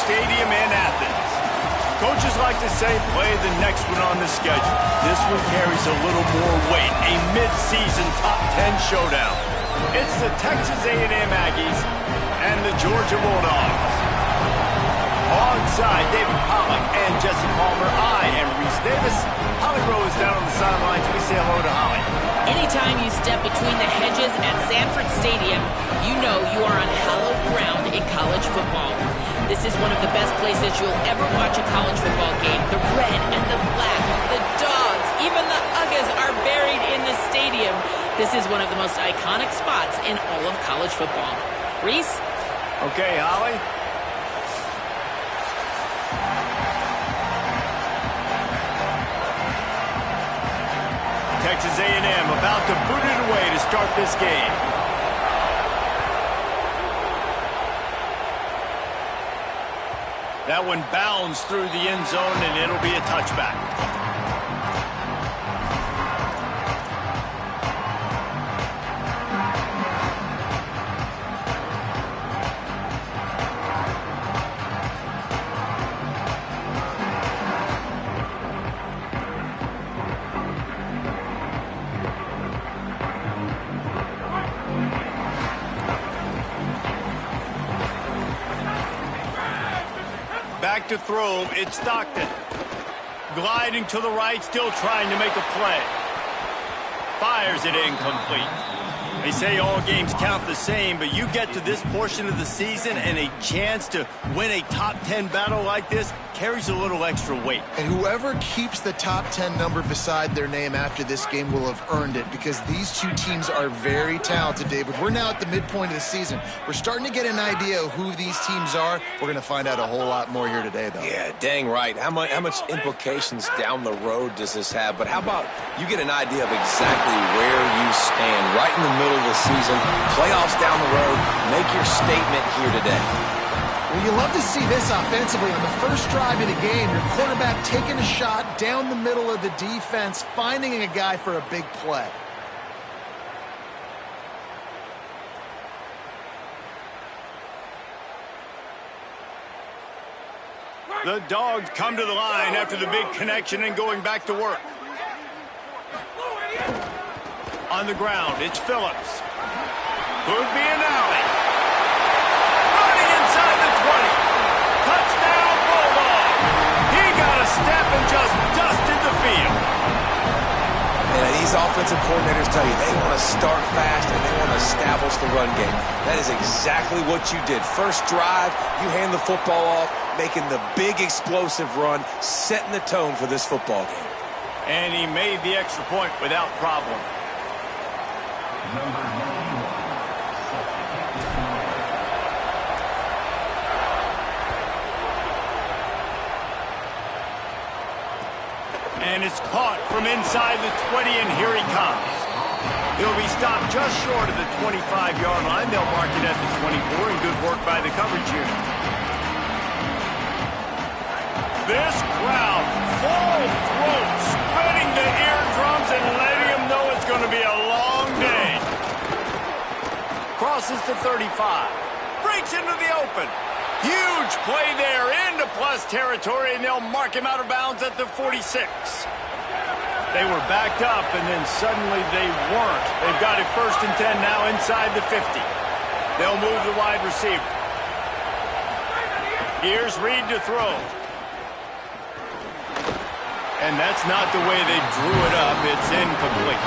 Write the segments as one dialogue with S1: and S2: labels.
S1: Stadium in Athens. Coaches like to say play the next one on the schedule. This one carries a little more weight, a mid-season top 10 showdown. It's the Texas A&M Aggies and the Georgia Bulldogs. Alongside David Pollack and Jesse Palmer, I am Reese Davis. Holly Rowe is down on the sidelines. We say hello to Holly.
S2: Anytime you step between the hedges at Sanford Stadium, you know you are on hallowed ground in college football. This is one of the best places you'll ever watch a college football game. The red and the black, the dogs, even the Uggas are buried in the stadium. This is one of the most iconic spots in all of college football. Reese?
S1: Okay, Holly. Texas A&M about to boot it away to start this game. That one bounds through the end zone, and it'll be a touchback. Back to throw, it's Stockton. Gliding to the right, still trying to make a play. Fires it incomplete. They say all games count the same, but you get to this portion of the season and a chance to win a top 10 battle like this carries a little extra weight.
S3: And whoever keeps the top 10 number beside their name after this game will have earned it, because these two teams are very talented, David. We're now at the midpoint of the season. We're starting to get an idea of who these teams are. We're going to find out a whole lot more here today, though.
S4: Yeah, dang right. How much implications down the road does this have? But how about you get an idea of exactly where you stand right in the middle of the season, playoffs down the road, make your statement here today.
S3: Well, you love to see this offensively on the first drive of the game. Your quarterback taking a shot down the middle of the defense, finding a guy for a big play.
S1: The Dogs come to the line after the big connection and going back to work. On the ground, it's Phillips. Could be an alley. Running inside the 20. Touchdown, Bulldog. He got a step and just dusted the field.
S4: And these offensive coordinators tell you they want to start fast and they want to establish the run game. That is exactly what you did. First drive, you hand the football off, making the big explosive run, setting the tone for this football game.
S1: And he made the extra point without problem. And it's caught from inside the 20, and here he comes. He'll be stopped just short of the 25-yard line. They'll mark it at the 24, and good work by the coverage unit. This crowd, full throat, spreading the eardrums and letting them know it's going to be a long day. Crosses to 35. Breaks into the open. Huge play there into plus territory, and they'll mark him out of bounds at the 46. They were backed up, and then suddenly they weren't. They've got it 1st and 10 now inside the 50. They'll move the wide receiver. Here's Reed to throw. And that's not the way they drew it up. It's incomplete.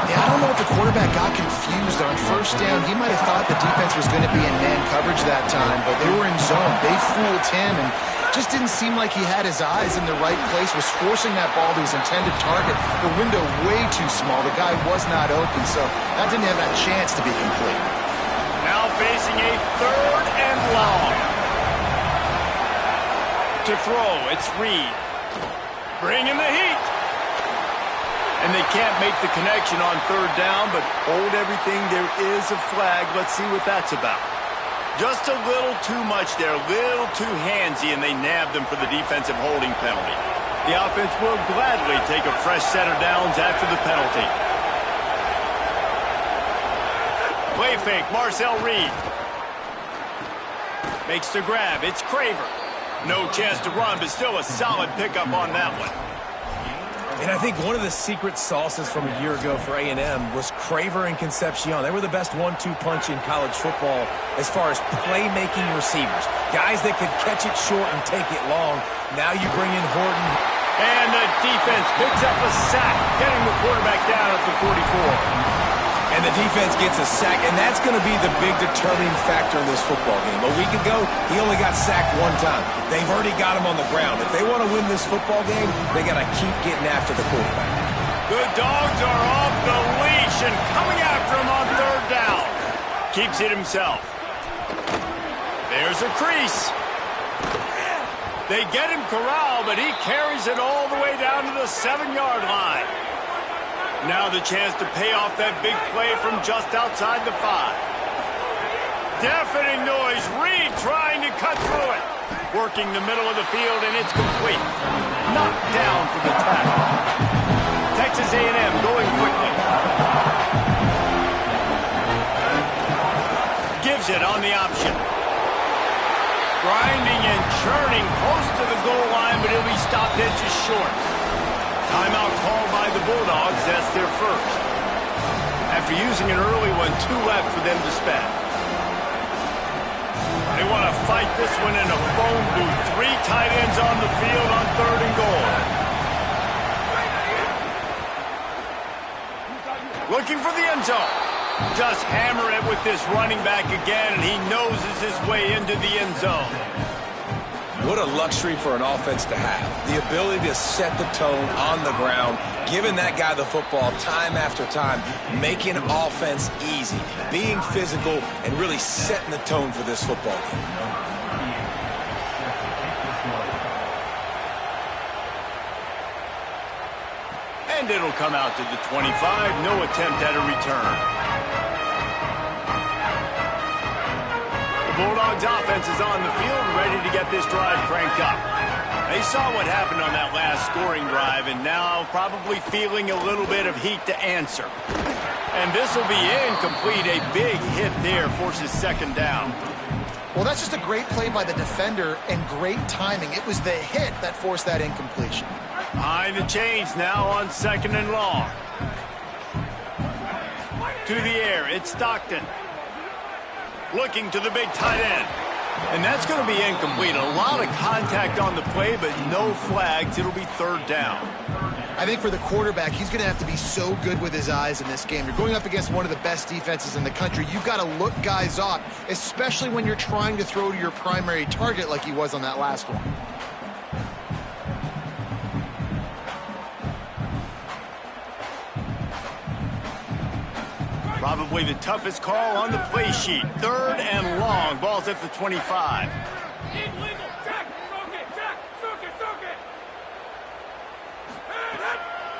S3: Yeah, I don't know if the quarterback got confused on first down. He might have thought the defense was going to be in man coverage that time, but they were in zone. They fooled him, and just didn't seem like he had his eyes in the right place, was forcing that ball to his intended target. The window way too small. The guy was not open, so that didn't have that chance to be complete.
S1: Now facing a 3rd and long. To throw, it's Reed. Bringing the heat. And they can't make the connection on 3rd down, but hold everything. There is a flag. Let's see what that's about. Just a little too much there, a little too handsy, and they nabbed them for the defensive holding penalty. The offense will gladly take a fresh set of downs after the penalty. Play fake, Marcel Reed. Makes the grab. It's Craver. No chance to run, but still a solid pickup on that one.
S4: And I think one of the secret sauces from a year ago for A&M was Craver and Concepcion. They were the best 1-2 punch in college football as far as playmaking receivers. Guys that could catch it short and take it long. Now you bring in Horton.
S1: And the defense picks up a sack, getting the quarterback down at the 44.
S4: And the defense gets a sack, and that's going to be the big determining factor in this football game. A week ago, he only got sacked one time. They've already got him on the ground. If they want to win this football game, they got to keep getting after the quarterback.
S1: The Dogs are off the leash and coming after him on third down. Keeps it himself. There's a crease. They get him corralled, but he carries it all the way down to the 7-yard line. Now the chance to pay off that big play from just outside the 5. Deafening noise. Reed trying to cut through it. Working the middle of the field, and it's complete. Knocked down for the tackle. Texas A&M going quickly. Gives it on the option. Grinding and churning close to the goal line, but he'll be stopped inches short. Timeout called by the Bulldogs. That's their first. After using an early one, 2 left for them to spend. They want to fight this one in a phone booth. 3 tight ends on the field on 3rd and goal. Looking for the end zone. Just hammer it with this running back again, and he noses his way into the end zone.
S4: What a luxury for an offense to have. The ability to set the tone on the ground, giving that guy the football time after time, making offense easy, being physical, and really setting the tone for this football game.
S1: And it'll come out to the 25. No attempt at a return. The Bulldogs offense is on the field, ready to get this drive cranked up. They saw what happened on that last scoring drive, and now probably feeling a little bit of heat to answer. And this will be incomplete. A big hit there forces 2nd down.
S3: Well, that's just a great play by the defender and great timing. It was the hit that forced that incompletion.
S1: Behind the chains now on 2nd and long. To the air, it's Stockton. Looking to the big tight end. And that's going to be incomplete. A lot of contact on the play, but no flags. It'll be 3rd down.
S3: I think for the quarterback, he's going to have to be so good with his eyes in this game. You're going up against one of the best defenses in the country. You've got to look guys off, especially when you're trying to throw to your primary target like he was on that last one.
S1: Probably the toughest call on the play sheet. 3rd and long. Ball's at the 25.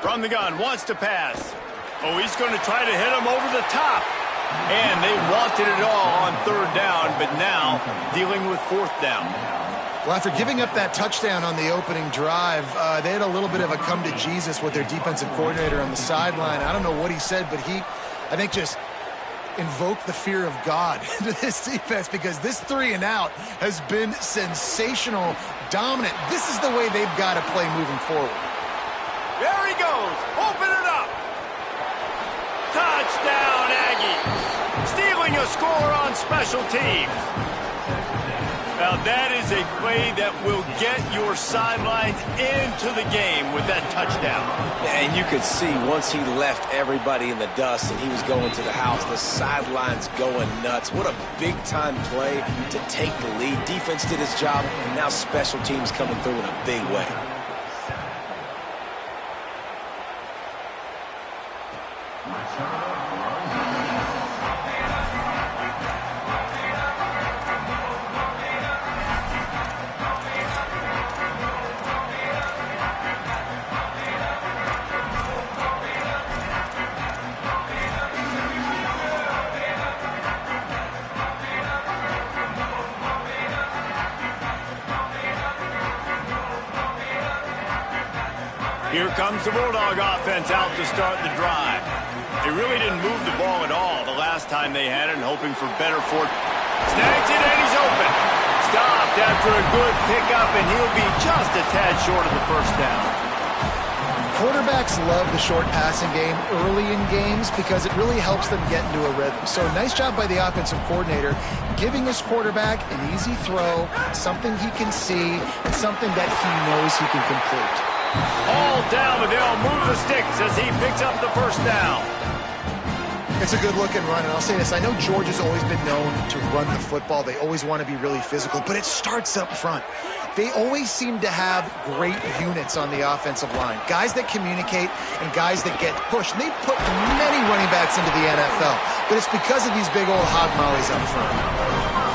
S1: From the gun, wants to pass. Oh, he's going to try to hit him over the top. And they wanted it all on 3rd down, but now dealing with 4th down.
S3: Well, after giving up that touchdown on the opening drive, they had a little bit of a come to Jesus with their defensive coordinator on the sideline. I don't know what he said, but he, I think, just invoked the fear of God into this defense, because this 3 and out has been sensational, dominant. This is the way they've got to play moving forward.
S1: There he goes. Open it up. Touchdown, Aggies. Stealing a score on special teams. Now, that is a play that will get your sidelines into the game with that touchdown.
S4: And you could see once he left everybody in the dust and he was going to the house, the sidelines going nuts. What a big-time play to take the lead. Defense did its job, and now special teams coming through in a big way.
S1: Here comes the Bulldog offense out to start the drive. They really didn't move the ball at all the last time they had it, and hoping for better fortune. Snags it, and he's open. Stopped after a good pickup, and he'll be just a tad short of the first down.
S3: Quarterbacks love the short passing game early in games because it really helps them get into a rhythm. So nice job by the offensive coordinator giving his quarterback an easy throw, something he can see, and something that he knows he can complete.
S1: All down, and they'll move the sticks as he picks up the first down.
S3: It's a good-looking run, and I'll say this. I know Georgia's always been known to run the football. They always want to be really physical, but it starts up front. They always seem to have great units on the offensive line, guys that communicate and guys that get pushed. And they put many running backs into the NFL, but it's because of these big old hog mollies up front.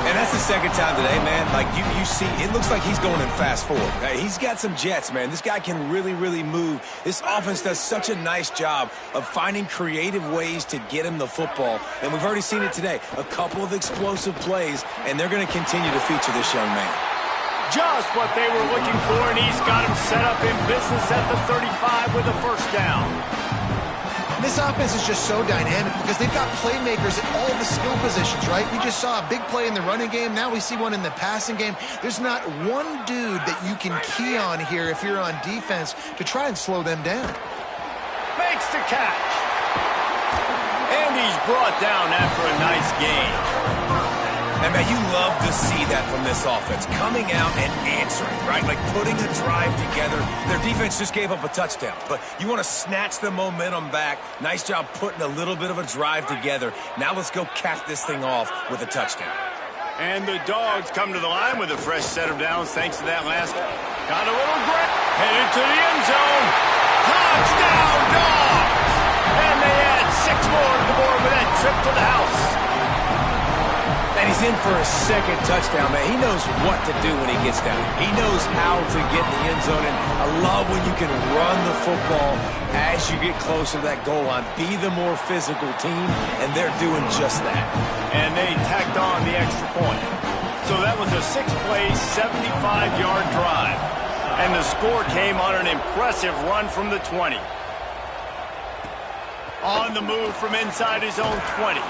S4: And that's the second time today, man. Like, you see, it looks like he's going in fast forward. He's got some jets, man. This guy can really, really move. This offense does such a nice job of finding creative ways to get him the football. And we've already seen it today. A couple of explosive plays, and they're going to continue to feature this young man.
S1: Just what they were looking for, and he's got him set up in business at the 35 with a first down.
S3: This offense is just so dynamic because they've got playmakers at all the skill positions, right? We just saw a big play in the running game. Now we see one in the passing game. There's not one dude that you can key on here if you're on defense to try and slow them down.
S1: Makes the catch. And he's brought down after a nice gain.
S4: And, man, you love to see that from this offense, coming out and answering, right? Like putting a drive together. Their defense just gave up a touchdown, but you want to snatch the momentum back. Nice job putting a little bit of a drive together. Now let's go cap this thing off with a touchdown.
S1: And the Dogs come to the line with a fresh set of downs thanks to that last. Got a little grip. Headed to the end zone. Touchdown, Dogs! And they add 6 more to the board with that trip to the house.
S4: And he's in for a second touchdown, man. He knows what to do when he gets down. He knows how to get in the end zone, and I love when you can run the football as you get closer to that goal line. Be the more physical team, and they're doing just that.
S1: And they tacked on the extra point. So that was a 6-play, 75-yard drive. And the score came on an impressive run from the 20. On the move from inside his own 20.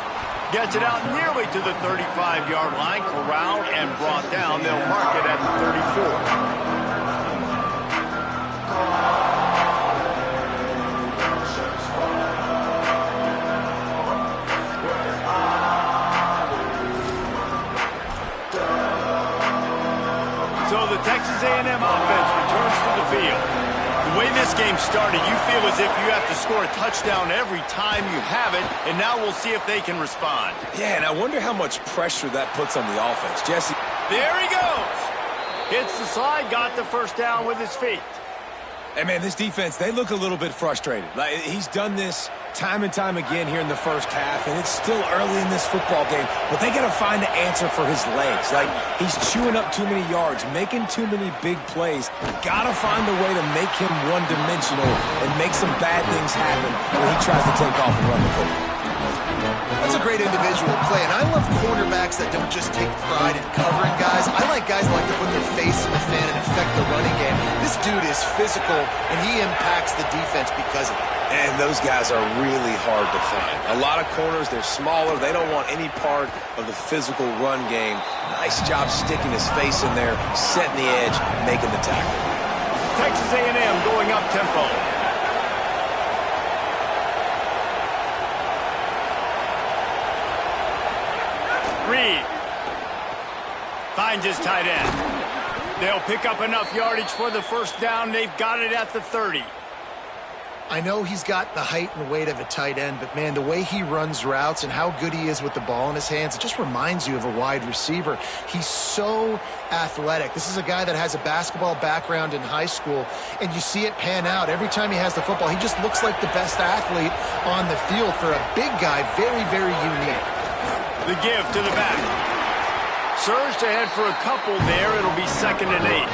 S1: Gets it out nearly to the 35-yard line, corralled and brought down. They'll mark it at the 34. So the Texas A&M offense returns to the field. The way this game started, you feel as if you have to score a touchdown every time you have it, and now we'll see if they can respond.
S4: Yeah, and I wonder how much pressure that puts on the offense. Jesse.
S1: There he goes. Hits the slide, got the first down with his feet.
S4: And, man, this defense, they look a little bit frustrated. Like, he's done this time and time again here in the first half, and it's still early in this football game, but they got to find the answer for his legs. Like, he's chewing up too many yards, making too many big plays. Got to find a way to make him one-dimensional and make some bad things happen when he tries to take off and run the football.
S3: That's a great individual play, and I love cornerbacks that don't just take pride in covering guys. I like guys that like to put their face in the fan and affect the running game. This dude is physical, and he impacts the defense because of it.
S4: And those guys are really hard to find. A lot of corners, they're smaller. They don't want any part of the physical run game. Nice job sticking his face in there, setting the edge, making the tackle.
S1: Texas A&M going up tempo. Reed finds his tight end. They'll pick up enough yardage for the first down. They've got it at the 30.
S3: I know he's got the height and weight of a tight end, but, man, the way he runs routes and how good he is with the ball in his hands, it just reminds you of a wide receiver. He's so athletic. This is a guy that has a basketball background in high school, and you see it pan out. Every time he has the football, he just looks like the best athlete on the field. For a big guy, very, very unique.
S1: The give to the back. Surged ahead for a couple there. It'll be 2nd and 8.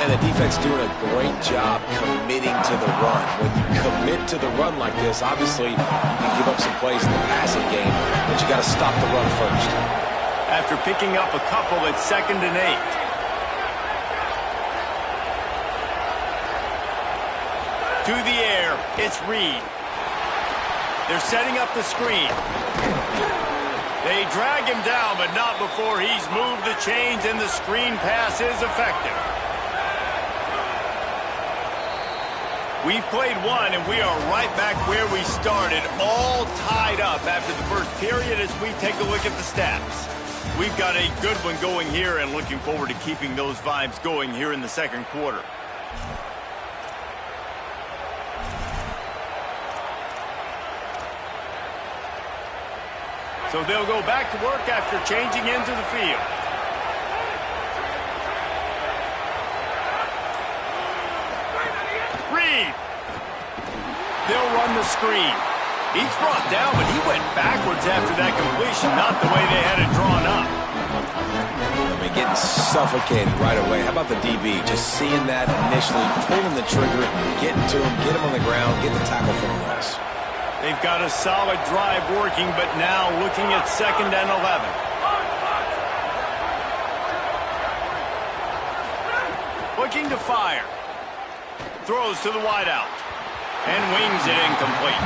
S4: And the defense doing a great job committing to the run. When you commit to the run like this, obviously you can give up some plays in the passing game, but you got to stop the run first.
S1: After picking up a couple, it's 2nd and 8. To the air, it's Reed. They're setting up the screen. They drag him down, but not before he's moved the chains, and the screen pass is effective. We've played one, and we are right back where we started, all tied up after the first period as we take a look at the stats. We've got a good one going here, and looking forward to keeping those vibes going here in the second quarter. So they'll go back to work after changing into the field. Reed. They'll run the screen. He's brought down, but he went backwards after that completion, not the way they had it drawn up.
S4: I mean, getting suffocated right away. How about the DB? Just seeing that initially, pulling the trigger, getting to him, get him on the ground, get the tackle for the loss.
S1: They've got a solid drive working, but now looking at 2nd and 11. Looking to fire. Throws to the wideout. And wings it incomplete.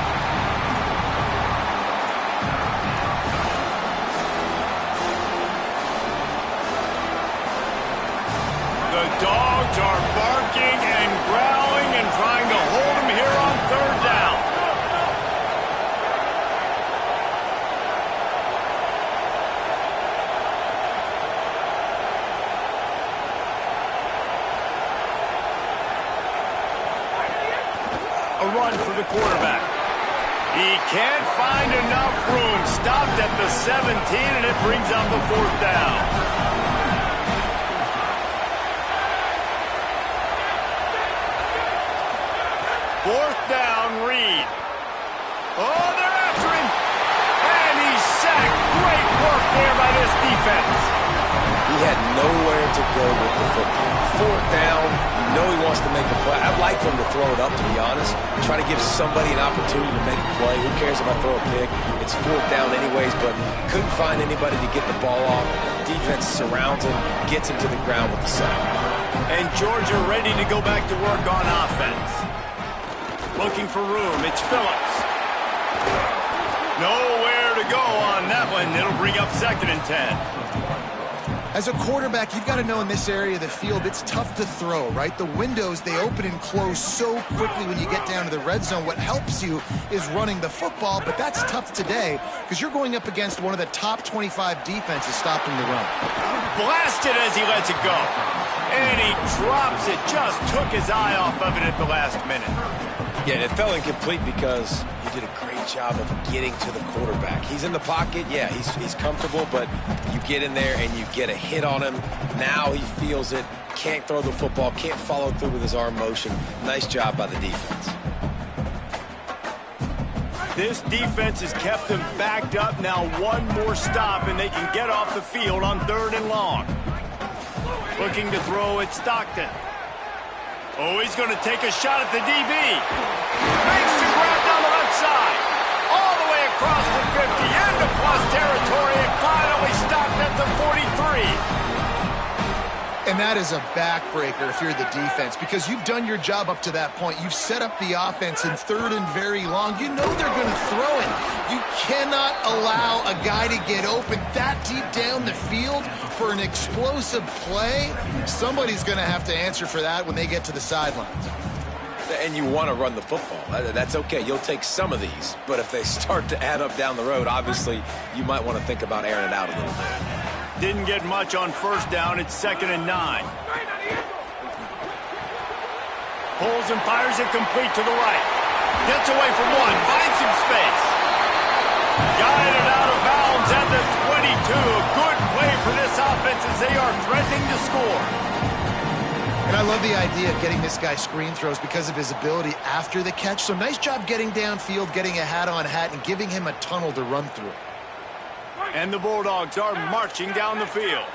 S1: The dogs are barking and growling and trying to hold him here on 3rd down. A run for the quarterback. He can't find enough room. Stopped at the 17, and it brings up a 4th down. Fourth down, Reed. Oh, they're after him. And he's sacked. Great work there by this defense.
S4: He had nowhere to go with the football. 4th down, you know he wants to make a play. I'd like for him to throw it up, to be honest. Try to give somebody an opportunity to make a play. Who cares if I throw a pick? It's 4th down anyways, but couldn't find anybody to get the ball off. Defense surrounds him, gets him to the ground with the sack.
S1: And Georgia ready to go back to work on offense. Looking for room. It's Phillips. Nowhere to go on that one. It'll bring up 2nd and 10.
S3: As a quarterback, you've got to know in this area of the field, it's tough to throw, right? The windows, they open and close so quickly when you get down to the red zone. What helps you is running the football, but that's tough today because you're going up against one of the top 25 defenses stopping the run.
S1: Blasted as he lets it go. And he drops it. Just took his eye off of it at the last minute.
S4: Yeah, it fell incomplete because he did a great job of getting to the quarterback. He's in the pocket. Yeah, he's comfortable, but you get in there and you get a hit on him. Now he feels it. Can't throw the football. Can't follow through with his arm motion. Nice job by the defense.
S1: This defense has kept them backed up. Now one more stop, and they can get off the field on 3rd and long. Looking to throw at Stockton. Oh, he's going to take a shot at the DB. Makes the grab down the left side. All the way across the 50 into plus territory, and finally stopped at the 43.
S3: And that is a backbreaker if you're the defense because you've done your job up to that point. You've set up the offense in 3rd and very long. You know they're going to throw it. You cannot allow a guy to get open that deep down the field for an explosive play. Somebody's going to have to answer for that when they get to the sidelines.
S4: And you want to run the football. That's okay. You'll take some of these. But if they start to add up down the road, obviously you might want to think about airing it out a little bit.
S1: Didn't get much on 1st down. It's 2nd and 9. Pulls and fires it complete to the right. Gets away from one. Finds some space. Guided out of bounds at the 22. A good play for this offense as they are threatening to score.
S3: And I love the idea of getting this guy screen throws because of his ability after the catch. So nice job getting downfield, getting a hat-on-hat, and giving him a tunnel to run through.
S1: And the Bulldogs are marching down the field.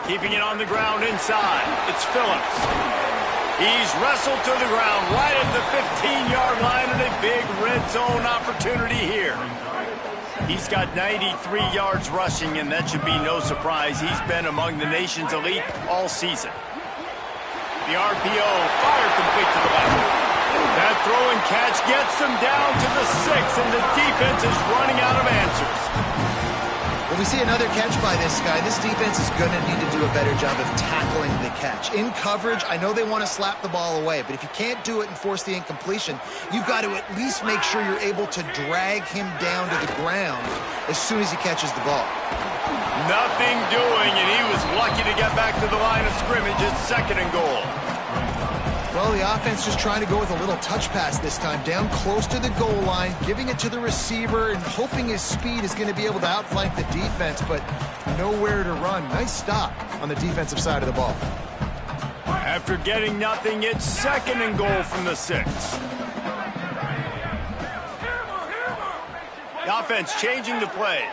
S1: Keeping it on the ground inside. It's Phillips. He's wrestled to the ground right at the 15-yard line, and a big red zone opportunity here. He's got 93 yards rushing, and that should be no surprise. He's been among the nation's elite all season. The RPO, fire complete to the left. That throw and catch gets them down to the 6, and the defense is running out of answers.
S3: When we see another catch by this guy, this defense is going to need to do a better job of tackling the catch. In coverage, I know they want to slap the ball away, but if you can't do it and force the incompletion, you've got to at least make sure you're able to drag him down to the ground as soon as he catches the ball.
S1: Nothing doing, and he was lucky to get back to the line of scrimmage at 2nd and goal.
S3: Well, the offense just trying to go with a little touch pass this time, down close to the goal line, giving it to the receiver and hoping his speed is going to be able to outflank the defense, but nowhere to run. Nice stop on the defensive side of the ball.
S1: After getting nothing, it's 2nd and goal from the 6. The offense changing the play.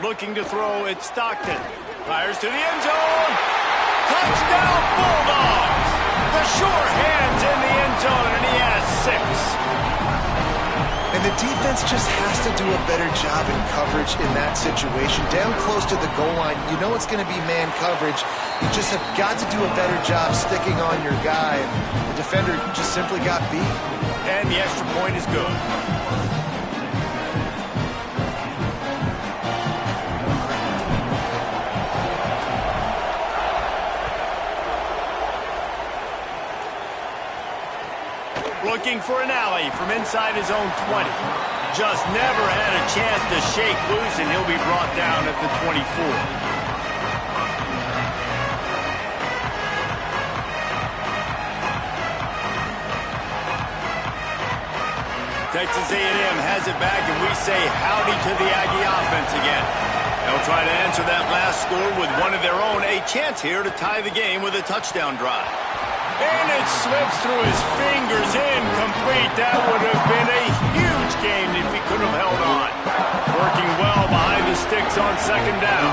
S1: Looking to throw, it's Stockton. Fires to the end zone. Touchdown, Bulldogs! The sure hands in the end zone, and he has 6.
S3: And the defense just has to do a better job in coverage in that situation. Down close to the goal line, you know it's going to be man coverage. You just have got to do a better job sticking on your guy. And the defender just simply got beat.
S1: And the extra point is good. Looking for an alley from inside his own 20. Just never had a chance to shake loose, and he'll be brought down at the 24. Texas A&M has it back, and we say howdy to the Aggie offense again. They'll try to answer that last score with one of their own. A chance here to tie the game with a touchdown drive. And it slips through his fingers, incomplete. That would have been a huge game if he could have held on. Working well behind the sticks on 2nd down.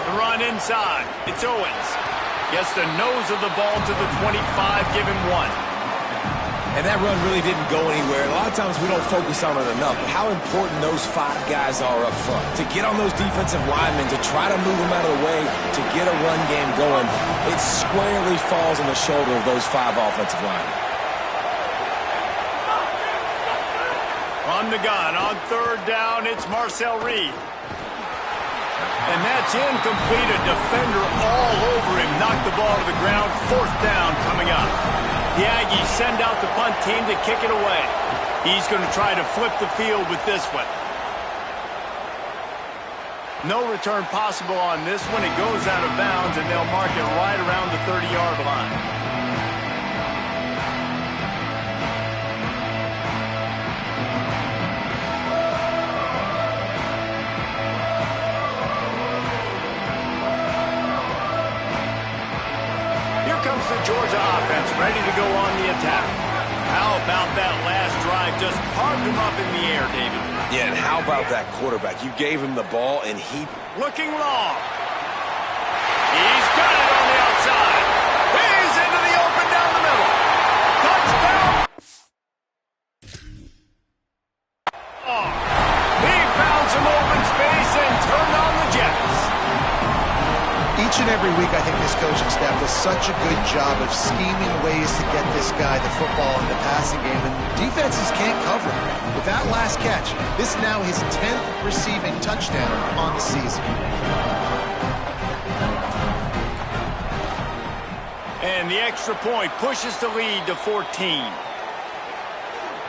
S1: The run inside. It's Owens. Gets the nose of the ball to the 25, give him 1.
S4: And that run really didn't go anywhere. A lot of times we don't focus on it enough, but how important those 5 guys are up front. To get on those defensive linemen, to try to move them out of the way, to get a run game going, it squarely falls on the shoulder of those 5 offensive linemen.
S1: On the gun, on 3rd down, it's Marcel Reed. And that's incomplete. A defender all over him. Knocked the ball to the ground. 4th down coming up. The Aggies send out the punt team to kick it away. He's going to try to flip the field with this one. No return possible on this one. It goes out of bounds, and they'll mark it right around the 30-yard line. The Georgia offense ready to go on the attack. How about that last drive? Just carved him up in the air, David.
S4: Yeah, and how about that quarterback? You gave him the ball, and he...
S1: Looking long. He's got it on the outside. He's into the open down the middle. Touchdown. Oh, he found some open space and turned on the Jets.
S3: Each and every week, I think this coaching staff does such a good job of scheming ways to get this guy the football in the passing game, and defenses can't cover him. With that last catch, this is now his 10th receiving touchdown on the season.
S1: And the extra point pushes the lead to 14.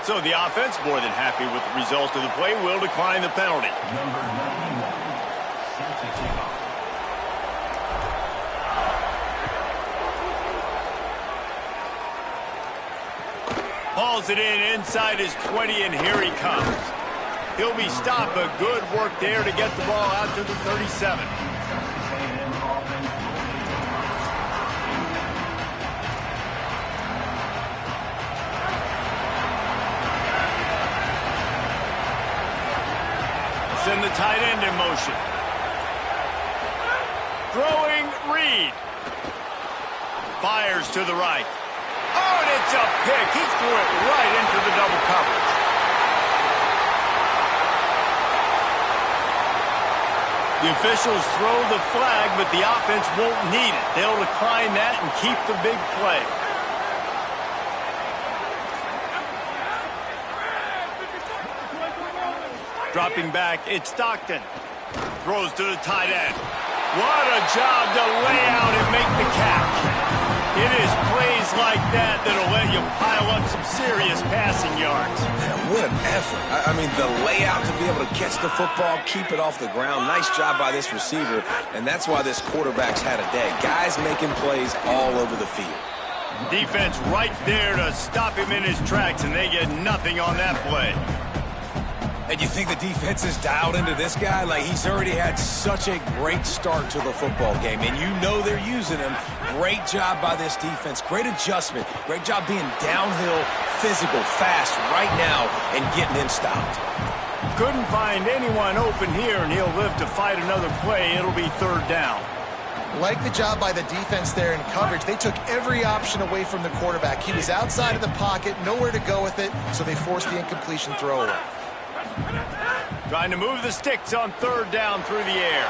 S1: So the offense, more than happy with the result of the play, will decline the penalty.
S5: Number 91, set to take off.
S1: Hauls it in inside his 20, and here he comes. He'll be stopped, but good work there to get the ball out to the 37. Send the tight end in motion. Throwing Reed. Fires to the right. Oh, and it's a pick. He threw it right into the double coverage. The officials throw the flag, but the offense won't need it. They'll decline that and keep the big play. Dropping back, it's Stockton. Throws to the tight end. What a job to lay out and make the catch. It is plays like that that'll let you pile up some serious passing yards.
S4: Man, what an effort. I mean, the layout to be able to catch the football, keep it off the ground. Nice job by this receiver, and that's why this quarterback's had a day. Guys making plays all over the field.
S1: Defense right there to stop him in his tracks, and they get nothing on that play.
S4: And you think the defense is dialed into this guy? Like, he's already had such a great start to the football game, and you know they're using him. Great job by this defense. Great adjustment. Great job being downhill, physical, fast right now, and getting him stopped.
S1: Couldn't find anyone open here, and he'll live to fight another play. It'll be third down.
S3: Like the job by the defense there in coverage. They took every option away from the quarterback. He was outside of the pocket, nowhere to go with it, so they forced the incompletion throwaway.
S1: Trying to move the sticks on third down through the air.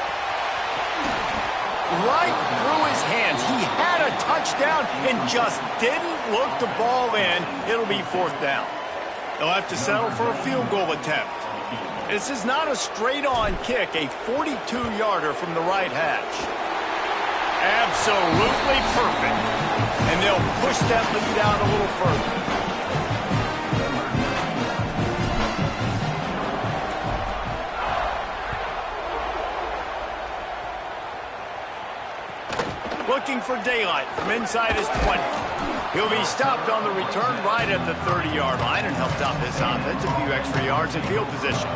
S1: Right through his hands. He had a touchdown and just didn't look the ball in. It'll be fourth down. They'll have to settle for a field goal attempt. This is not a straight-on kick, a 42-yarder from the right hash. Absolutely perfect. And they'll push that lead out a little further. Looking for daylight from inside his 20. He'll be stopped on the return right at the 30-yard line and helped out this offense a few extra yards in field position.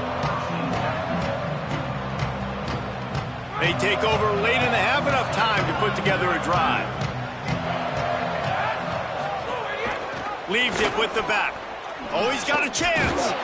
S1: They take over late in the half, enough time to put together a drive. Leaves it with the back. Oh, he's got a chance.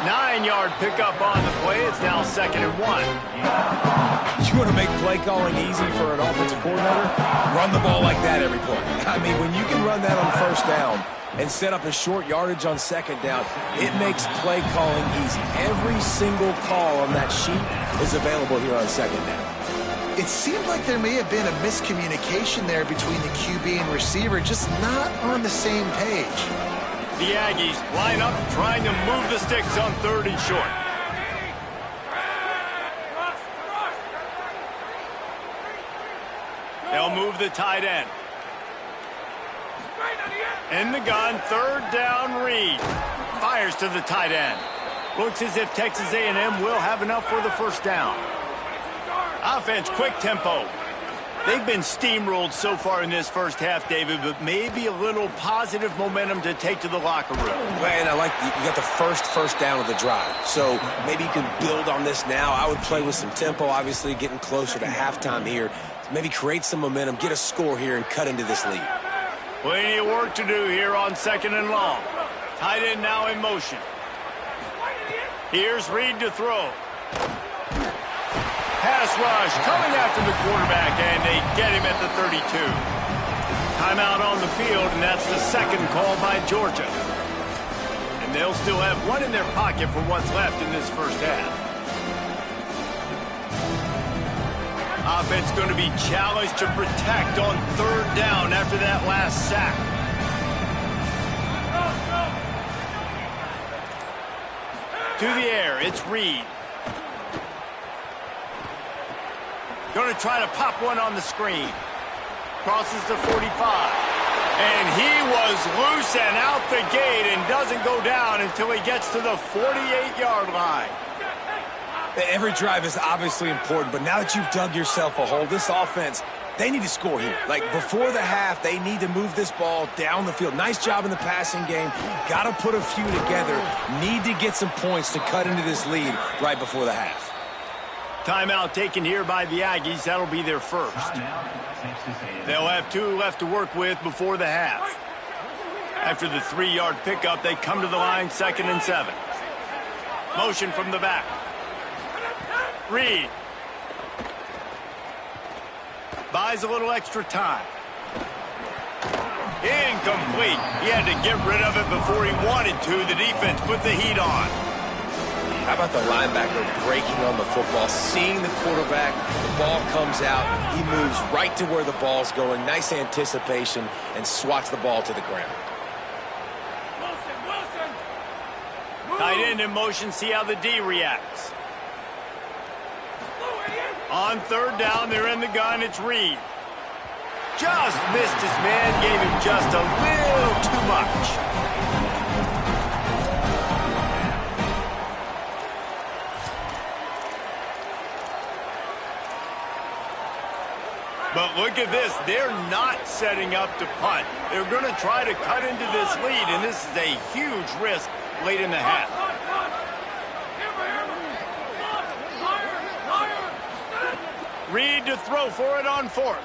S1: 9-yard pickup on the play. It's now 2nd and 1.
S4: You want to make play calling easy for an offensive coordinator? Run the ball like that every play. I mean, when you can run that on first down and set up a short yardage on second down, it makes play calling easy. Every single call on that sheet is available here on second down.
S3: It seemed like there may have been a miscommunication there between the QB and receiver, just not on the same page.
S1: The Aggies line up trying to move the sticks on third and short. They'll move the tight end. In the gun, third down, Reed. Fires to the tight end. Looks as if Texas A&M will have enough for the first down. Offense, quick tempo. They've been steamrolled so far in this first half, David, but maybe a little positive momentum to take to the locker room.
S4: And I like you got the first down of the drive, so maybe you can build on this now. I would play with some tempo, obviously getting closer to halftime here. Maybe create some momentum, get a score here, and cut into this lead.
S1: Plenty of work to do here on 2nd and long. Tight end now in motion. Here's Reed to throw. Pass rush coming after the quarterback, and they get him at the 32. Timeout on the field, and that's the second call by Georgia. And they'll still have one in their pocket for what's left in this first half. Offense going to be challenged to protect on third down after that last sack. To the air, it's Reed. Going to try to pop one on the screen. Crosses the 45. And he was loose and out the gate and doesn't go down until he gets to the 48-yard line.
S4: Every drive is obviously important, but now that you've dug yourself a hole, this offense, they need to score here. Like, before the half, they need to move this ball down the field. Nice job in the passing game. Got to put a few together. Need to get some points to cut into this lead right before the half.
S1: Timeout taken here by the Aggies. That'll be their first. They'll have 2 left to work with before the half. After the 3-yard pickup, they come to the line 2nd and 7. Motion from the back. Reed. Buys a little extra time. Incomplete. He had to get rid of it before he wanted to. The defense put the heat on.
S4: How about the linebacker breaking on the football, seeing the quarterback, the ball comes out, he moves right to where the ball's going, nice anticipation, and swats the ball to the ground.
S1: Tight end in motion, see how the D reacts. On third down, they're in the gun, it's Reed. Just missed his man, gave him just a little too much. But look at this. They're not setting up to punt. They're going to try to cut into this lead, and this is a huge risk late in the half. Reed to throw for it on fourth.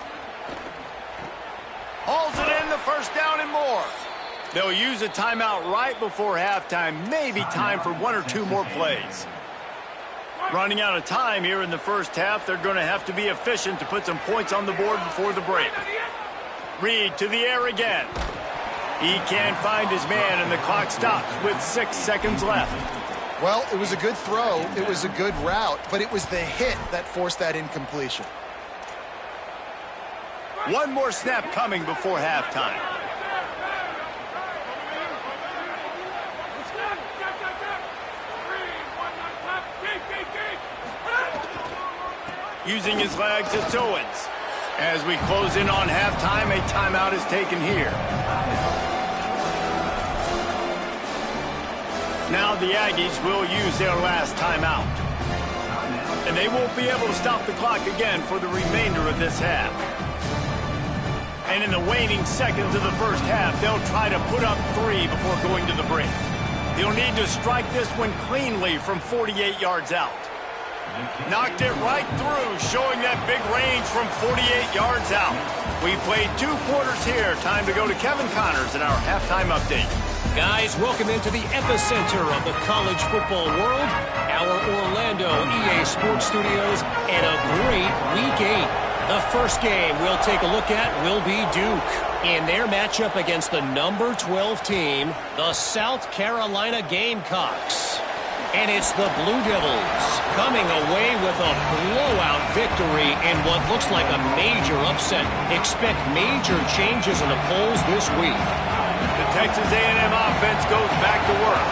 S1: Hauls it in, the first down and more. They'll use a timeout right before halftime. Maybe time for one or two more plays. Running out of time here in the first half, they're going to have to be efficient to put some points on the board before the break. Reed to the air again. He can't find his man, and the clock stops with 6 seconds left.
S3: Well, it was a good throw. It was a good route, but it was the hit that forced that incompletion.
S1: One more snap coming before halftime. Using his legs, it's Owens. As we close in on halftime, a timeout is taken here. Now the Aggies will use their last timeout. And they won't be able to stop the clock again for the remainder of this half. And in the waning seconds of the first half, they'll try to put up 3 before going to the break. They'll need to strike this one cleanly from 48 yards out. Knocked it right through, showing that big range from 48 yards out. We played 2 quarters here. Time to go to Kevin Connors in our halftime update.
S6: Guys, welcome into the epicenter of the college football world, our Orlando EA Sports Studios, and a great Week 8. The first game we'll take a look at will be Duke in their matchup against the number 12 team, the South Carolina Gamecocks. And it's the Blue Devils coming away with a blowout victory in what looks like a major upset. Expect major changes in the polls this week.
S1: The Texas A&M offense goes back to work.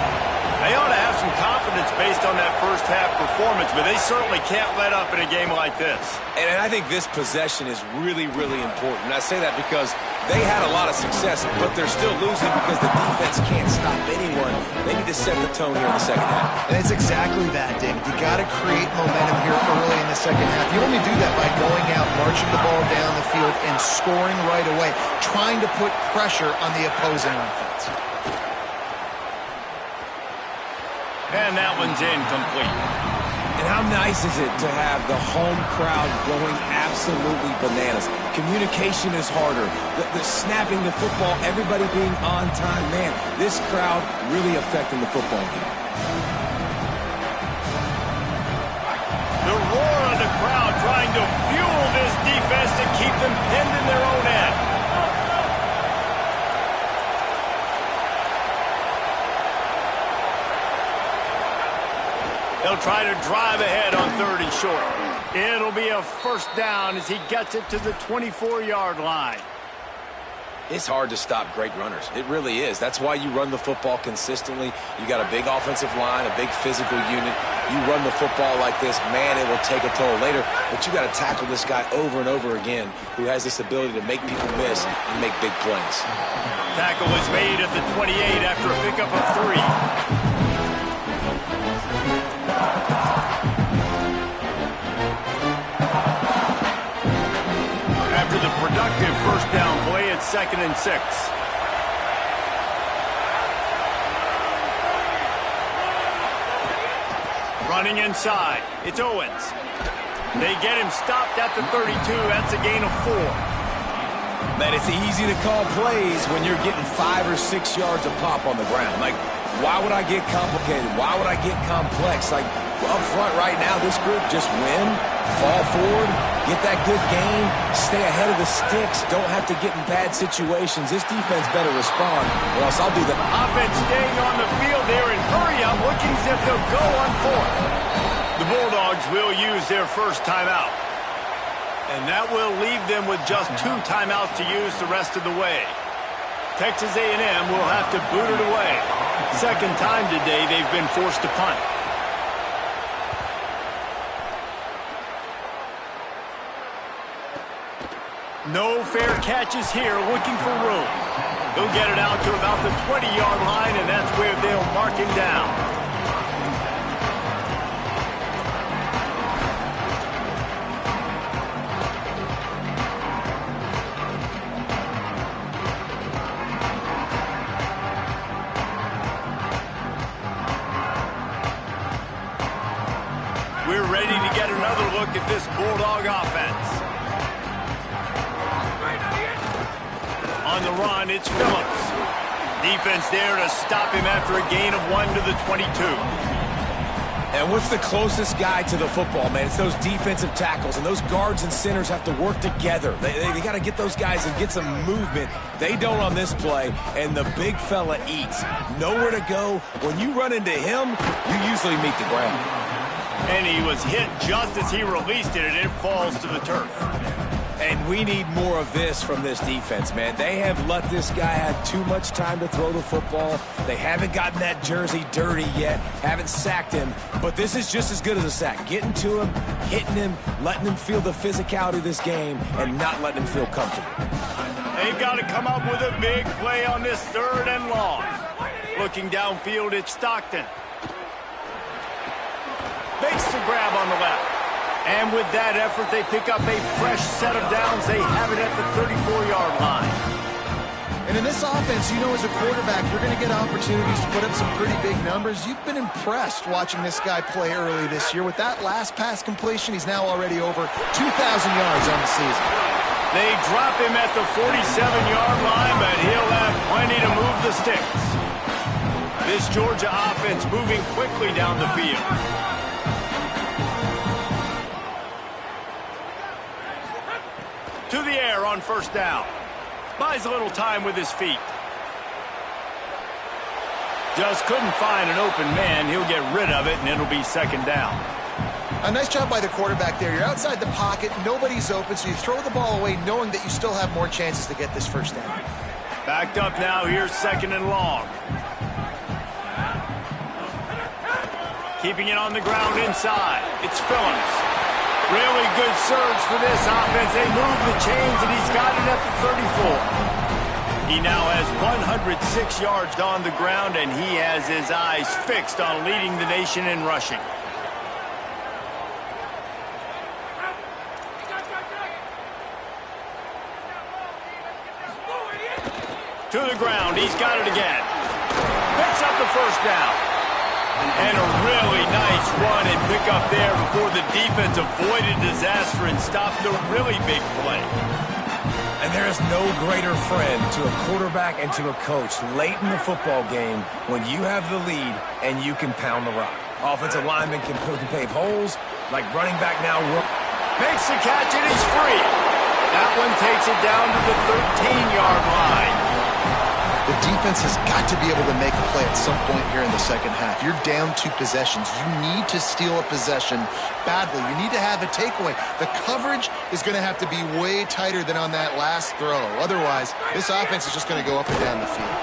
S1: They ought to have some confidence based on that first half performance, but they certainly can't let up in a game like this.
S4: And I think this possession is really, really important. And I say that because they had a lot of success, but they're still losing because the defense can't stop anyone. They need to set the tone here in the second half.
S3: And it's exactly that, David. You got to create momentum here early in the second half. You only do that by going out, marching the ball down the field, and scoring right away, trying to put pressure on the opposing offense.
S1: And that one's incomplete.
S4: And how nice is it to have the home crowd going absolutely bananas? Communication is harder. The snapping the football, everybody being on time. Man, this crowd really affecting the football game.
S1: The roar of the crowd trying to fuel this defense to keep them pinned in their own end. They'll try to drive ahead on 3rd and short. It'll be a first down as he gets it to the 24-yard line.
S4: It's hard to stop great runners. It really is. That's why you run the football consistently. You got a big offensive line, a big physical unit. You run the football like this, man, it will take a toll later. But you got to tackle this guy over and over again who has this ability to make people miss and make big plays.
S1: Tackle was made at the 28 after a pickup of 3. After the productive first down play, it's 2nd and 6. Running inside, it's Owens. They get him stopped at the 32. That's a gain of 4.
S4: Man, it's easy to call plays when you're getting 5 or 6 yards a pop on the ground. Like, why would I get complicated? Why would I get complex? Like, up front right now, this group just win, fall forward, Get that good gain, stay ahead of the sticks, don't have to get in bad situations. This defense better respond, or else I'll do the
S1: offense staying on the field there and hurry up, looking as if they'll go on fourth. The Bulldogs will use their first timeout. And that will leave them with just 2 timeouts to use the rest of the way. Texas A&M will have to boot it away. Second time today they've been forced to punt. No fair catches here, looking for room. He'll get it out to about the 20-yard line, and that's where they'll mark him down. We're ready to get another look at this Bulldog offense. On the run, it's Phillips. Defense there to stop him after a gain of 1 to the 22.
S4: And what's the closest guy to the football, man? It's those defensive tackles, and those guards and centers have to work together. They got to get those guys and get some movement. They don't on this play, and the big fella eats. Nowhere to go. When you run into him, you usually meet the ground.
S1: And he was hit just as he released it, and it falls to the turf.
S4: And we need more of this from this defense, man. They have let this guy have too much time to throw the football. They haven't gotten that jersey dirty yet, haven't sacked him. But this is just as good as a sack. Getting to him, hitting him, letting him feel the physicality of this game, and not letting him feel comfortable.
S1: They've got to come up with a big play on this 3rd and long. Looking downfield, it's Stockton. Makes the grab on the left. And with that effort, they pick up a fresh set of downs. They have it at the 34-yard line.
S3: And in this offense, you know, as a quarterback, you're going to get opportunities to put up some pretty big numbers. You've been impressed watching this guy play early this year. With that last pass completion, he's now already over 2,000 yards on the season.
S1: They drop him at the 47-yard line, but he'll have plenty to move the sticks. This Georgia offense moving quickly down the field. To the air on first down. Buys a little time with his feet. Just couldn't find an open man. He'll get rid of it, and it'll be second down.
S3: A nice job by the quarterback there. You're outside the pocket. Nobody's open, so you throw the ball away knowing that you still have more chances to get this first down.
S1: Backed up now. Here's 2nd and long. Keeping it on the ground inside. It's Phillips. Really good surge for this offense. They move the chains, and he's got it at the 34. He now has 106 yards on the ground, and he has his eyes fixed on leading the nation in rushing. To the ground. He's got it again. Picks up the first down. And a really nice run and pick up there before the defense avoided disaster and stopped a really big play.
S4: And there is no greater friend to a quarterback and to a coach late in the football game when you have the lead and you can pound the rock. Offensive linemen can pave holes, like running back now.
S1: Makes the catch, and he's free. That one takes it down to the 13-yard line.
S3: The defense has got to be able to make a play at some point here in the second half. You're down 2 possessions. You need to steal a possession badly. You need to have a takeaway. The coverage is going to have to be way tighter than on that last throw. Otherwise, this offense is just going to go up and down the field.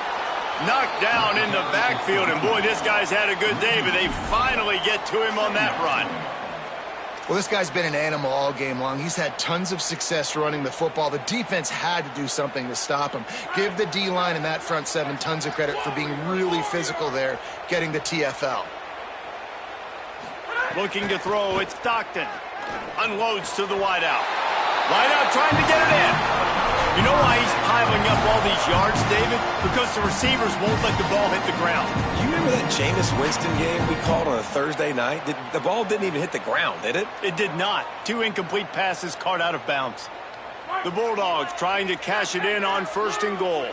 S1: Knocked down in the backfield, and boy, this guy's had a good day, but they finally get to him on that run.
S3: Well, this guy's been an animal all game long. He's had tons of success running the football. The defense had to do something to stop him. Give the D-line and that front 7 tons of credit for being really physical there, getting the TFL.
S1: Looking to throw, it's Stockton. Unloads to the wideout. Wideout trying to get it in. You know why he's piling up all these yards, David? Because the receivers won't let the ball hit the ground.
S4: Do you remember that Jameis Winston game we called on a Thursday night? The ball didn't even hit the ground, did it?
S1: It did not. 2 incomplete passes caught out of bounds. The Bulldogs trying to cash it in on 1st and goal.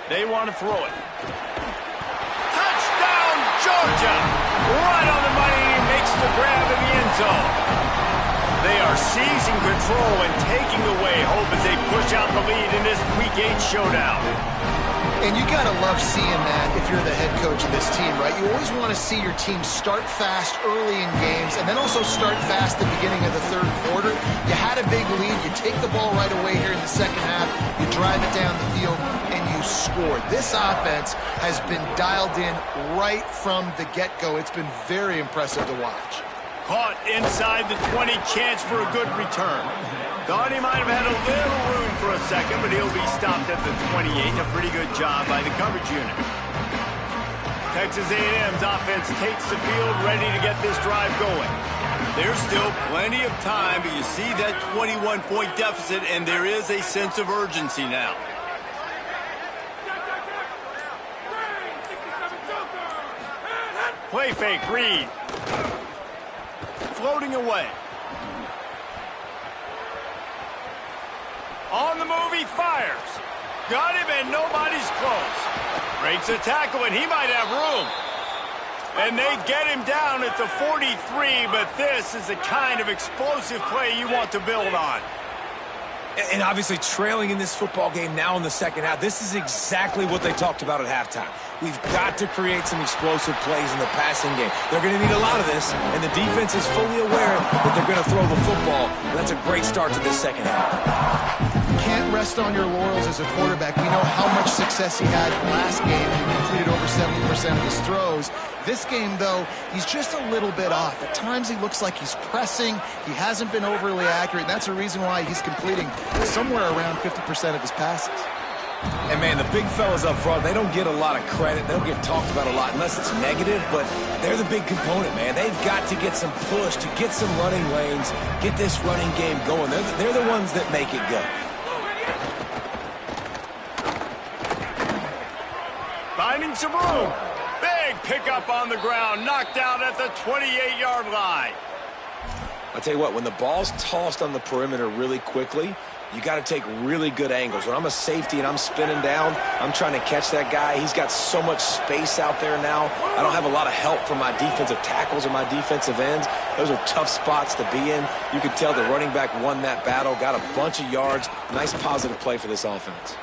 S1: They want to throw it. Touchdown, Georgia! Right on the money, and he makes the grab in the end zone. They are seizing control and taking away hope as they push out the lead in this Week 8 showdown.
S3: And you got to love seeing that if you're the head coach of this team, right? You always want to see your team start fast early in games and then also start fast at the beginning of the third quarter. You had a big lead. You take the ball right away here in the second half. You drive it down the field, and you score. This offense has been dialed in right from the get-go. It's been very impressive to watch.
S1: Caught inside the 20, chance for a good return. Thought he might have had a little room for a second, but he'll be stopped at the 28. A pretty good job by the coverage unit. Texas A&M's offense takes the field, ready to get this drive going. There's still plenty of time, but you see that 21-point deficit, and there is a sense of urgency now. Play fake, Reed. Floating away. On the move, he fires. Got him, and nobody's close. Breaks a tackle, and he might have room. And they get him down at the 43, but this is the kind of explosive play you want to build on.
S4: And obviously trailing in this football game now in the second half, this is exactly what they talked about at halftime. We've got to create some explosive plays in the passing game. They're going to need a lot of this, and the defense is fully aware that they're going to throw the football. And that's a great start to this second half.
S3: Can't rest on your laurels as a quarterback. We know how much success he had last game. He completed over 70% of his throws. This game, though, he's just a little bit off. At times he looks like he's pressing. He hasn't been overly accurate. That's a reason why he's completing somewhere around 50% of his passes.
S4: And, man, the big fellas up front, they don't get a lot of credit. They don't get talked about a lot unless it's negative, but they're the big component, man. They've got to get some push to get some running lanes, get this running game going. They're the ones that make it go.
S1: Finding some room. Big pickup on the ground, knocked out at the 28-yard line.
S4: I'll tell you what, when the ball's tossed on the perimeter really quickly, you got to take really good angles. When I'm a safety and I'm spinning down, I'm trying to catch that guy. He's got so much space out there now. I don't have a lot of help from my defensive tackles or my defensive ends. Those are tough spots to be in. You could tell the running back won that battle, got a bunch of yards. Nice positive play for this offense.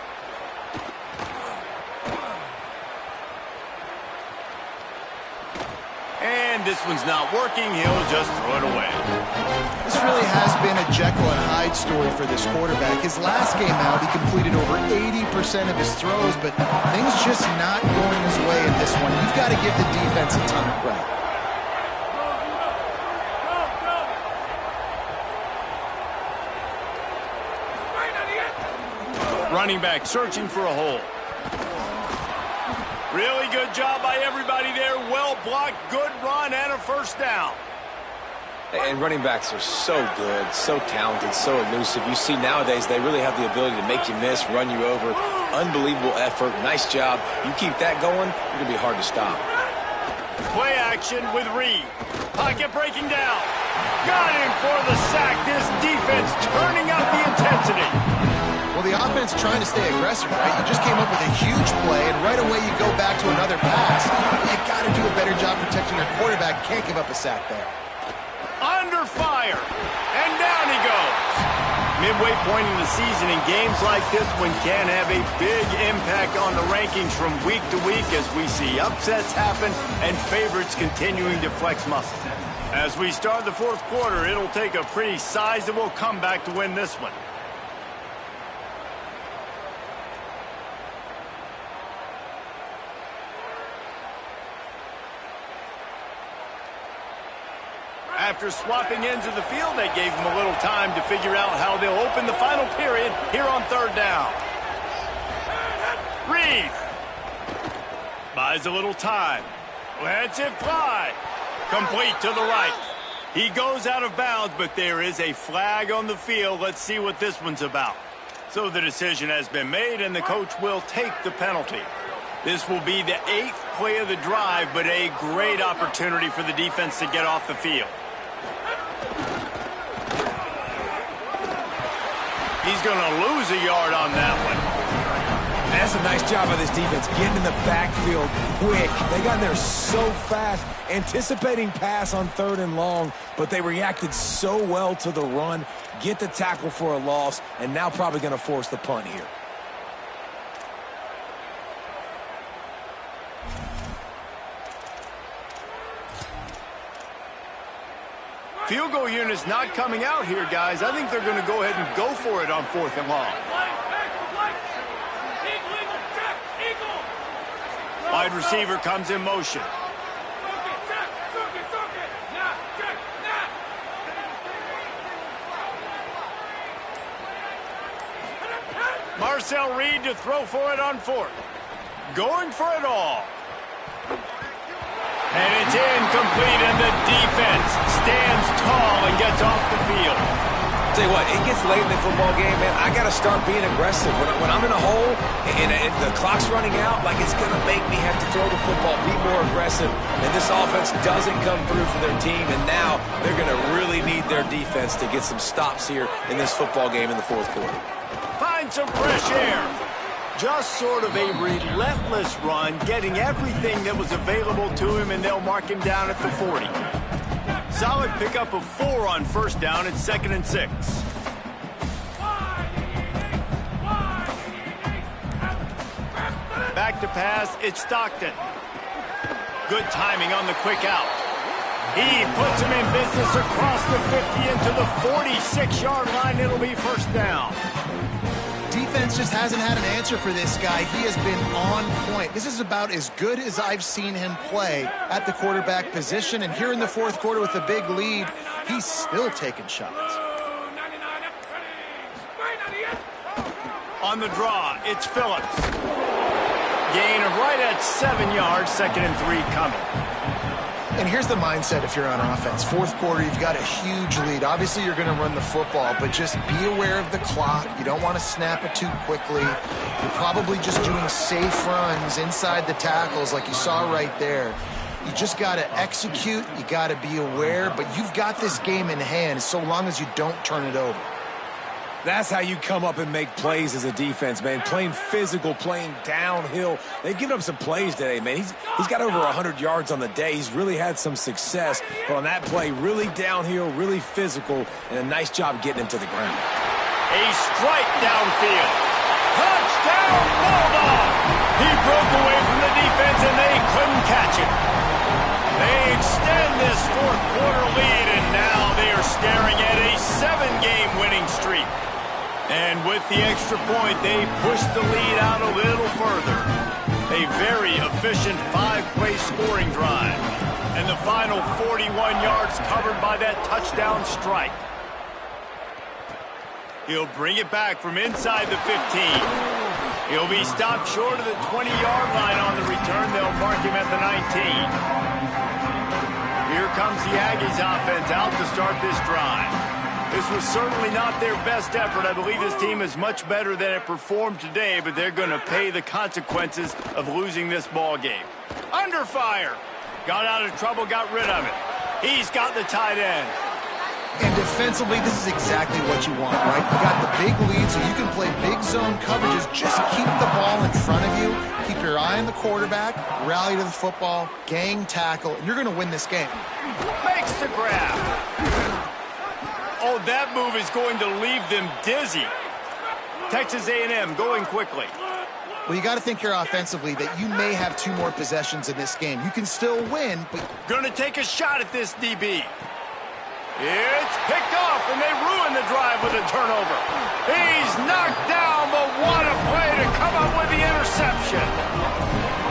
S1: And this one's not working. He'll just throw it away.
S3: This really has been a Jekyll and Hyde story for this quarterback. His last game out, he completed over 80% of his throws, but things just not going his way in this one. You've got to give the defense a ton of credit.
S1: Running back searching for a hole. Really good job by everybody there. Well blocked, good run, and a first down.
S4: And running backs are so good, so talented, so elusive. You see nowadays they really have the ability to make you miss, run you over. Unbelievable effort. Nice job. You keep that going, you're going to be hard to stop.
S1: Play action with Reed. Pocket breaking down. Got him for the sack. This defense turning up the intensity.
S3: Well, the offense trying to stay aggressive, right? You just came up with a huge play, and right away you go back to another pass. You got to do a better job protecting your quarterback. Can't give up a sack there.
S1: Under fire. And down he goes. Midway point in the season, in games like this one can have a big impact on the rankings from week to week as we see upsets happen and favorites continuing to flex muscle. As we start the fourth quarter, it'll take a pretty sizable comeback to win this one. After swapping ends of the field, they gave him a little time to figure out how they'll open the final period here on third down. Reed buys a little time. Lets it fly. Complete to the right. He goes out of bounds, but there is a flag on the field. Let's see what this one's about. So the decision has been made, and the coach will take the penalty. This will be the 8th play of the drive, but a great opportunity for the defense to get off the field. He's going to lose a yard on that one.
S4: That's a nice job by this defense, getting in the backfield quick. They got in there so fast, anticipating pass on 3rd and long, but they reacted so well to the run, get the tackle for a loss, and now probably going to force the punt here.
S1: Field goal unit's not coming out here, guys. I think they're going to go ahead and go for it on 4th and long. Wide receiver comes in motion. Marcel Reed to throw for it on 4th. Going for it all. And it's incomplete, and the defense stands tall and gets off the field.
S4: Tell you what, it gets late in the football game, man. I got to start being aggressive. When I'm in a hole and the clock's running out, like it's going to make me have to throw the football, be more aggressive. And this offense doesn't come through for their team, and now they're going to really need their defense to get some stops here in this football game in the 4th quarter.
S1: Find some fresh air. Just sort of a relentless run, getting everything that was available to him, and they'll mark him down at the 40. Solid pickup of 4 on 1st down. It's 2nd and 6. Back to pass. It's Stockton. Good timing on the quick out. He puts him in business across the 50 into the 46-yard line. It'll be 1st down.
S3: Defense just hasn't had an answer for this guy. He has been on point. This is about as good as I've seen him play at the quarterback position. And here in the 4th quarter with a big lead, he's still taking shots.
S1: On the draw, it's Phillips. Gain of right at 7 yards, 2nd and 3 coming.
S3: And here's the mindset if you're on offense. 4th quarter, you've got a huge lead. Obviously, you're going to run the football, but just be aware of the clock. You don't want to snap it too quickly. You're probably just doing safe runs inside the tackles like you saw right there. You just got to execute. You got to be aware, but you've got this game in hand so long as you don't turn it over.
S4: That's how you come up and make plays as a defense, man. Playing physical, playing downhill. They've given up some plays today, man. He's got over 100 yards on the day. He's really had some success. But on that play, really downhill, really physical, and a nice job getting him to the ground.
S1: A strike downfield. Touchdown, Bulldog! He broke away from the defense, and they couldn't catch him. They extend this 4th quarter lead, and now they are staring at a 7-game winning streak. And with the extra point, they push the lead out a little further. A very efficient 5-play scoring drive. And the final 41 yards covered by that touchdown strike. He'll bring it back from inside the 15. He'll be stopped short of the 20-yard line on the return. They'll mark him at the 19. Here comes the Aggies offense out to start this drive. This was certainly not their best effort. I believe this team is much better than it performed today, but they're going to pay the consequences of losing this ball game. Under fire. Got out of trouble, got rid of it. He's got the tight end.
S3: And defensively, this is exactly what you want, right? You got the big lead, so you can play big zone coverages. Just keep the ball in front of you. Keep your eye on the quarterback. Rally to the football. Gang tackle. And you're going to win this game.
S1: Makes the grab. Oh, that move is going to leave them dizzy. Texas A&M going quickly.
S3: Well, you got to think here offensively that you may have 2 more possessions in this game. You can still win, but...
S1: Going to take a shot at this DB. It's picked off, and they ruin the drive with a turnover. He's knocked down, but what a play to come up with the interception.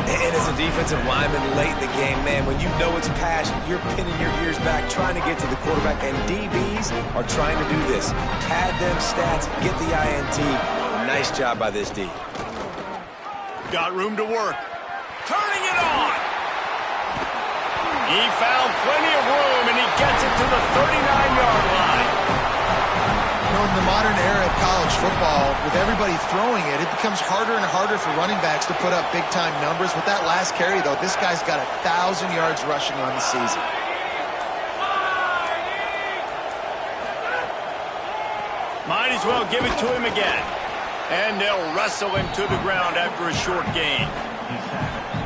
S4: And as a defensive lineman late in the game, man, when you know it's pass, you're pinning your ears back, trying to get to the quarterback, and DBs are trying to do this. Pad them stats, get the INT. Nice job by this D.
S1: Got room to work. Turning it on. He found plenty of room, and he gets it to the 39-yard line.
S3: You know, in the modern era of college football, with everybody throwing it, it becomes harder and harder for running backs to put up big-time numbers. With that last carry, though, this guy's got 1,000 yards rushing on the season.
S1: Might as well give it to him again. And they'll wrestle him to the ground after a short gain.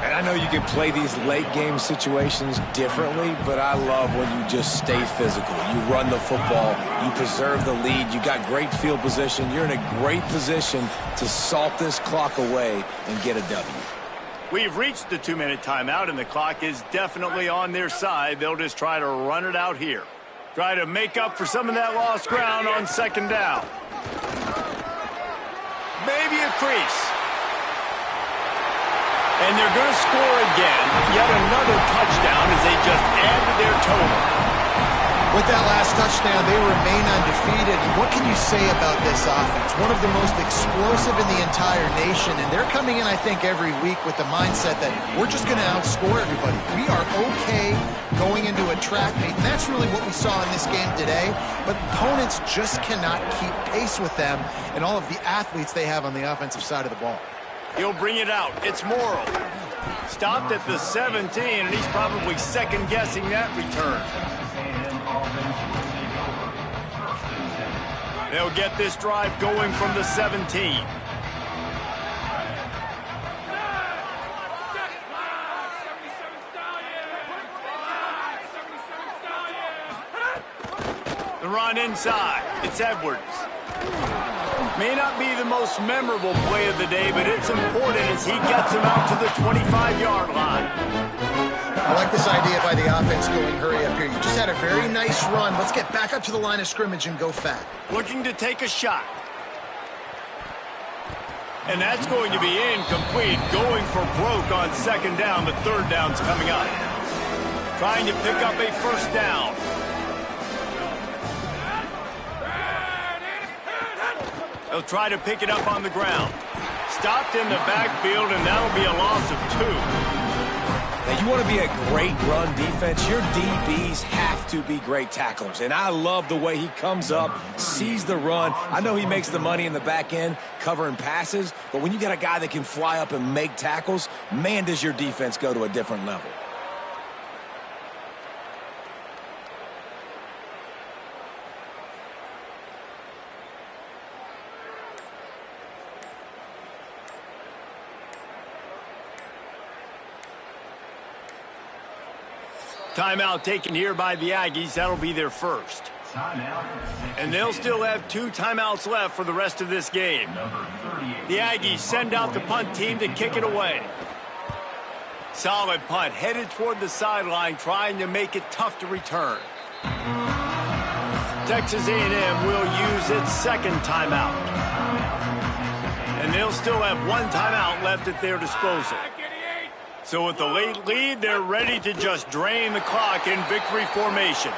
S4: And I know you can play these late game situations differently, but I love when you just stay physical. You run the football, you preserve the lead, you got great field position. You're in a great position to salt this clock away and get a W.
S1: We've reached the 2-minute timeout, and the clock is definitely on their side. They'll just try to run it out here. Try to make up for some of that lost ground on second down. Maybe a crease. And they're going to score again. Yet another touchdown as they just add to their total.
S3: With that last touchdown, they remain undefeated. What can you say about this offense? One of the most explosive in the entire nation, and they're coming in, I think, every week with the mindset that we're just going to outscore everybody. We are okay going into a track meet, and that's really what we saw in this game today. But opponents just cannot keep pace with them and all of the athletes they have on the offensive side of the ball.
S1: He'll bring it out. It's Morrow. Stopped at the 17, and he's probably second-guessing that return. They'll get this drive going from the 17. The run inside. It's Edwards. May not be the most memorable play of the day, but it's important as he gets him out to the 25-yard line.
S3: I like this idea by the offense going hurry up here. You just had a very nice run. Let's get back up to the line of scrimmage and go fat.
S1: Looking to take a shot. And that's going to be incomplete. Going for broke on second down, but third down's coming up. Trying to pick up a first down. They'll try to pick it up on the ground. Stopped in the backfield, and that'll be a loss of 2.
S4: Now, you want to be a great run defense, your DBs have to be great tacklers. And I love the way he comes up, sees the run. I know he makes the money in the back end covering passes, but when you got a guy that can fly up and make tackles, man, does your defense go to a different level.
S1: Timeout taken here by the Aggies. That'll be their first. And they'll still have 2 timeouts left for the rest of this game. The Aggies send out the punt team to kick it away. Solid punt, headed toward the sideline, trying to make it tough to return. Texas A&M will use its second timeout. And they'll still have 1 timeout left at their disposal. So with the late lead, they're ready to just drain the clock in victory formation.